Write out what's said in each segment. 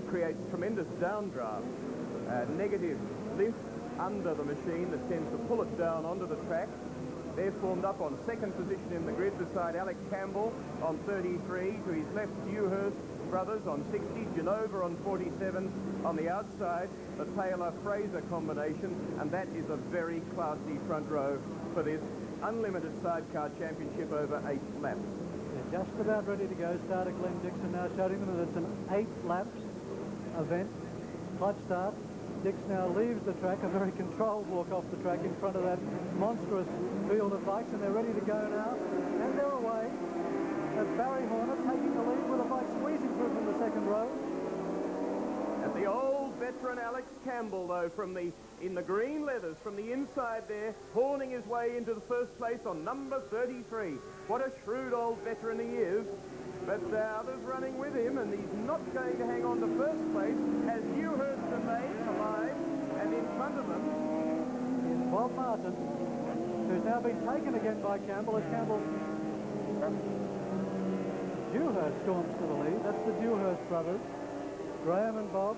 creates tremendous downdraft, negative lift under the machine that tends to pull it down onto the track. They're formed up on second position in the grid beside Alex Campbell on 33, to his left Dewhurst brothers on 60, Genova on 47, on the outside the Taylor-Fraser combination, and that is a very classy front row for this unlimited sidecar championship over 8 laps. They're just about ready to go. Starter Glenn Dixon now showing them that it's an 8 laps event. Clutch start. Dix now leaves the track, a very controlled walk off the track in front of that monstrous field of bikes, and they're ready to go now, and they're away. That's Barry Horner taking the lead with a bike squeezing through from the second row. And the old veteran Alex Campbell, though, in the green leathers from the inside there, horning his way into the first place on number 33. What a shrewd old veteran he is. But others running with him, and he's not going to hang on to first place as Dewhurst remains alive, and in front of them is Bob Martin, who's now been taken again by Campbell, as Campbell... Dewhurst storms to the lead. That's the Dewhurst brothers, Graham and Bob.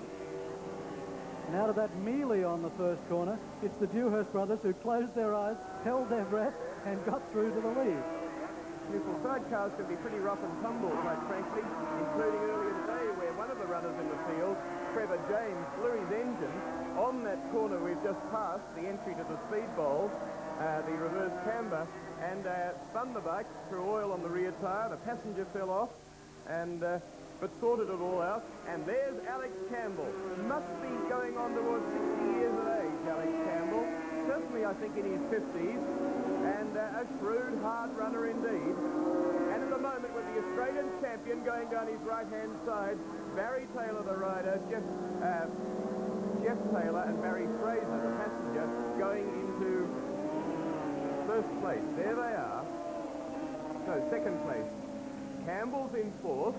And out of that melee on the first corner, it's the Dewhurst brothers who closed their eyes, held their breath, and got through to the lead. Well, sidecars can be pretty rough and tumble, quite frankly, including earlier today where one of the runners in the field, Trevor James, blew his engine on that corner we've just passed, the entry to the speed bowl, the reverse camber, and spun the bike, threw oil on the rear tyre. The passenger fell off, and but sorted it all out. And there's Alex Campbell. Must be going on towards 60 years of age, Alex Campbell. Certainly, I think, in his 50s. And a shrewd, hard runner indeed. And at the moment, with the Australian champion going down his right-hand side, Barry Taylor, the rider, Jeff Taylor and Barry Fraser, the passenger, going into first place. There they are. No, second place. Campbell's in fourth.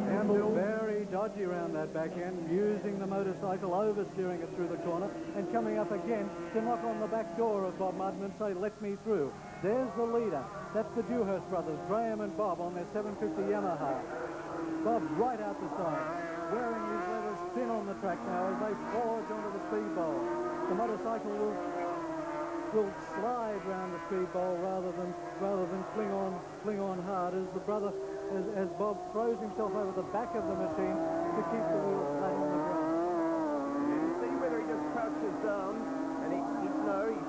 Campbell very dodgy around that back end, using the motorcycle, oversteering it through the corner, and coming up again to knock on the back door of Bob Martin and say, let me through. There's the leader. That's the Dewhurst brothers, Graham and Bob, on their 750 Yamaha. Bob right out the side, wearing his leather spin on the track now as they forge onto the speed bowl. The motorcycle will slide round the speed bowl rather than fling on hard as the brother, as Bob throws himself over the back of the machine to keep the wheels flat on the ground. And see whether he just crouches down, and he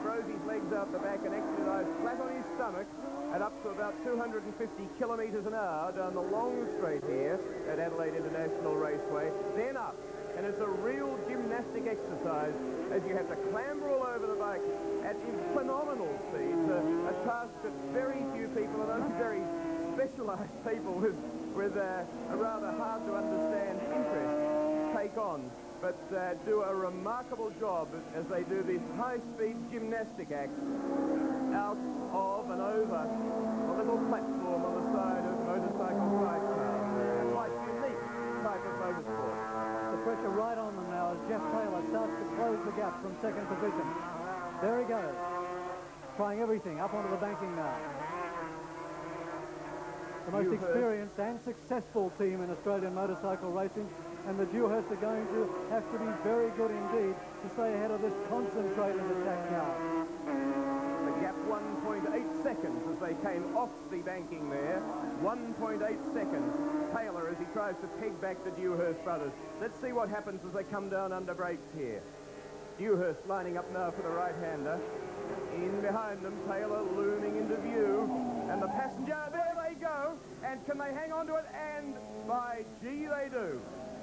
throws his legs out the back and actually lies flat on his stomach at up to about 250 kilometres an hour down the long straight here at Adelaide International Raceway, then up. And it's a real gymnastic exercise as you have to clamber all over the bike at phenomenal speeds, a task that very few people, and only very specialised people with a rather hard-to-understand interest, take on. But do a remarkable job as they do this high-speed gymnastic act out of and over a little platform on the side of motorcycle sidecars. A quite unique type of motorsport. The pressure right on them now as Jeff Taylor starts to close the gap from second position. There he goes, trying everything up onto the banking now. The most experienced and successful team in Australian motorcycle racing, and the Dewhurst are going to have to be very good indeed to stay ahead of this concentrated attack now. The gap 1.8 seconds as they came off the banking there. 1.8 seconds. Taylor as he tries to peg back the Dewhurst brothers. Let's see what happens as they come down under brakes here. Dewhurst lining up now for the right-hander. In behind them, Taylor looming into view. And the passenger, there they go. And can they hang on to it? And by gee, they do.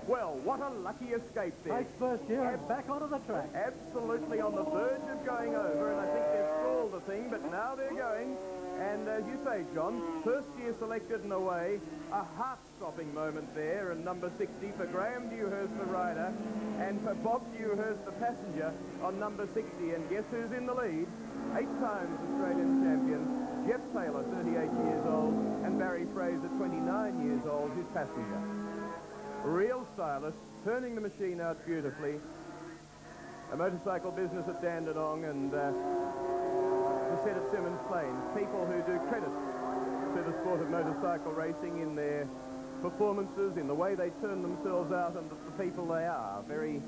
Well, what a lucky escape there. Takes first gear and back onto the track. Absolutely on the verge of going over, and I think they've stalled the thing, but now they're going. And as you say, John, first gear selected and away. A heart-stopping moment there, and number 60 for Graham Dewhurst, the rider, and for Bob Dewhurst, the passenger, on number 60. And guess who's in the lead? 8 times Australian champions. Jeff Taylor, 38 years old, and Barry Fraser, 29 years old, his passenger. Real stylists, turning the machine out beautifully. A motorcycle business at Dandenong, and to set at Simmons Plains. People who do credit to the sport of motorcycle racing in their performances, in the way they turn themselves out, and the people they are. Very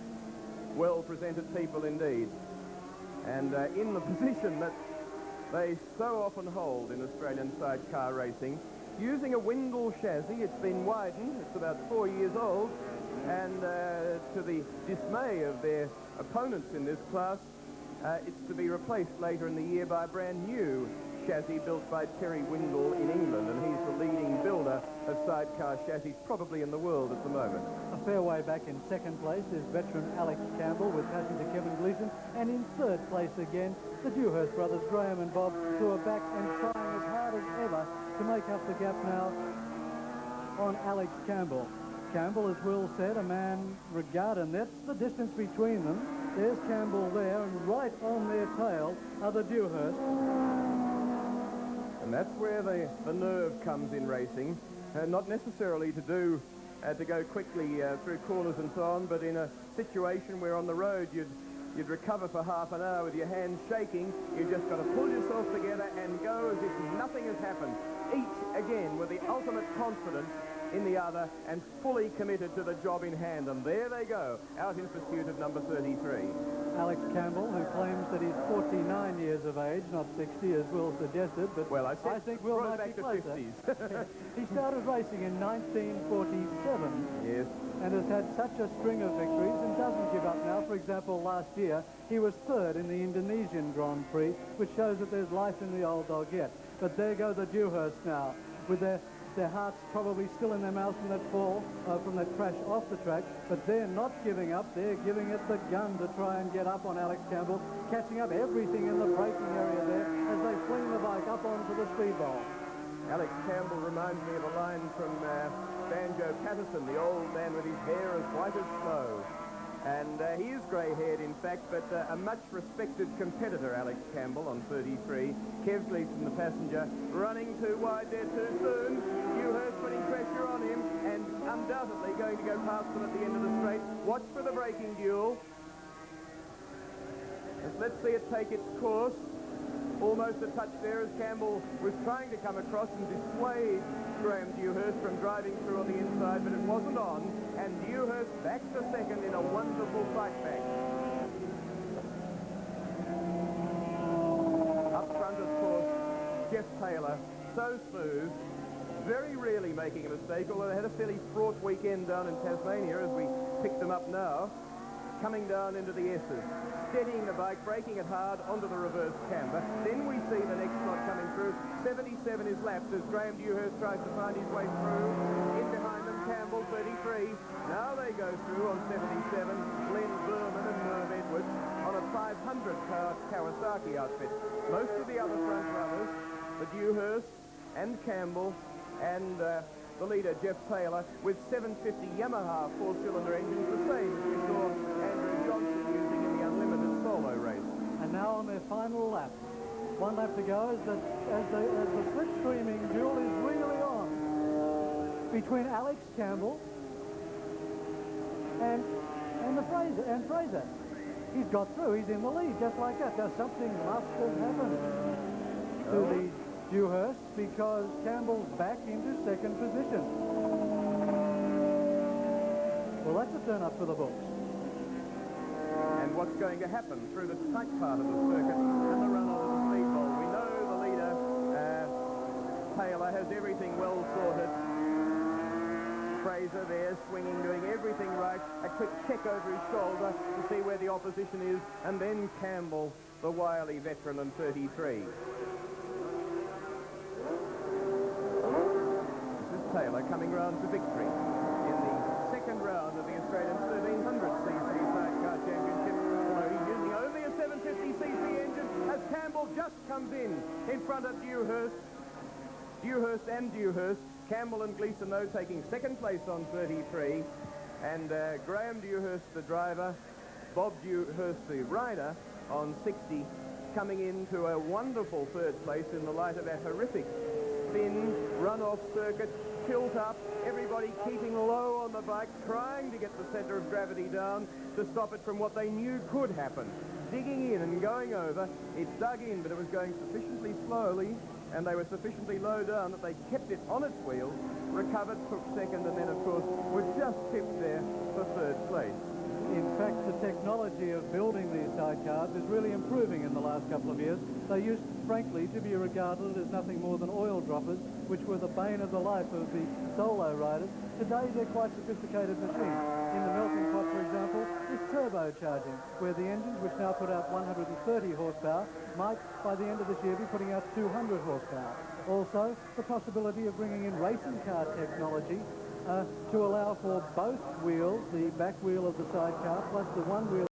well-presented people indeed. And in the position that they so often hold in Australian sidecar racing, using a Windle chassis. It's been widened. It's about 4 years old. And to the dismay of their opponents in this class, it's to be replaced later in the year by a brand new chassis built by Terry Windle in England, and he's the leading builder of sidecar chassis probably in the world at the moment. A fair way back in second place is veteran Alex Campbell with passenger Kevin Gleeson, and in third place again the Dewhurst brothers Graham and Bob, who are back and trying as hard as ever to make up the gap now on Alex Campbell. Campbell, as Will said, a man regarded, and that's the distance between them. There's Campbell there, and right on their tail are the Dewhurst. And that's where the nerve comes in racing, not necessarily to go quickly through corners and so on, but in a situation where on the road you'd recover for half an hour with your hands shaking, you've just got to pull yourself together and go as if nothing has happened. Each, again, with the ultimate confidence in the other and fully committed to the job in hand. And there they go, out in pursuit of number 33. Alex Campbell, who claims that he's 49 years of age, not 60, as Will suggested, but well, I think Will might back be to closer. 50s. He started racing in 1947. Yes. And has had such a string of victories and doesn't give up now. For example, last year, he was third in the Indonesian Grand Prix, which shows that there's life in the old doggett. But there go the Dewhurst now, with their hearts probably still in their mouths from that fall, from that crash off the track, but they're not giving up. They're giving it the gun to try and get up on Alex Campbell, catching up everything in the braking area there as they fling the bike up onto the speed bowl. Alex Campbell reminds me of a line from Banjo Patterson, the old man with his hair as white as snow. And he is grey-haired, in fact, but a much-respected competitor, Alex Campbell, on 33. Kev Gleeson, the passenger, running too wide there too soon. Dewhurst putting pressure on him and undoubtedly going to go past them at the end of the straight. Watch for the braking duel. Let's see it take its course. Almost a touch there as Campbell was trying to come across and dissuade Graham Dewhurst from driving through on the inside, but it wasn't on, and Dewhurst back to second in a wonderful fight back. Up front, of course, Jeff Taylor, so smooth, very rarely making a mistake, although they had a fairly fraught weekend down in Tasmania as we pick them up now, coming down into the S's. Steadying the bike, braking it hard onto the reverse camber. Then we see the next lot coming through. 77 is lapped as Graham Dewhurst tries to find his way through. In behind them, Campbell, 33. Now they go through on 77. Glenn Berman and Merv Edwards on a 500-power Kawasaki outfit. Most of the other front runners, the Dewhurst and Campbell and the leader, Jeff Taylor, with 750 Yamaha four-cylinder engines, the same as we saw Andrew Johnson using in the Unlimited solo race. And now on their final lap. One lap to go as the slipstreaming duel is really on between Alex Campbell and Fraser. He's got through. He's in the lead just like that. Now something must have happened to the Dewhurst because Campbell's back into second position. Well, that's a turn up for the books. And what's going to happen through the tight part of the circuit and the run onto the speed bowl? We know the leader, Taylor, has everything well sorted. Fraser there, swinging, doing everything right. A quick check over his shoulder to see where the opposition is. And then Campbell, the wily veteran, on 33. Taylor coming round to victory in the second round of the Australian 1300cc Sidecar Championship. Although he's using only a 750cc engine as Campbell just comes in front of Dewhurst. Dewhurst and Dewhurst. Campbell and Gleeson, though, taking second place on 33. And Graham Dewhurst, the driver, Bob Dewhurst, the rider, on 60, coming into a wonderful third place in the light of a horrific spin, run-off circuit, tilt up, everybody keeping low on the bike, trying to get the centre of gravity down to stop it from what they knew could happen. Digging in and going over, it dug in, but it was going sufficiently slowly, and they were sufficiently low down that they kept it on its wheels recovered, took second, and then, of course, was just tipped there for third place. In fact, the technology of building these sidecars is really improving in the last couple of years. They used, frankly, to be regarded as nothing more than oil droppers, which were the bane of the life of the solo riders. Today, they're quite sophisticated machines. In the melting pot, for example, is turbocharging, where the engines, which now put out 130 horsepower, might, by the end of this year, be putting out 200 horsepower. Also, the possibility of bringing in racing car technology to allow for both wheels, the back wheel of the sidecar plus the one wheel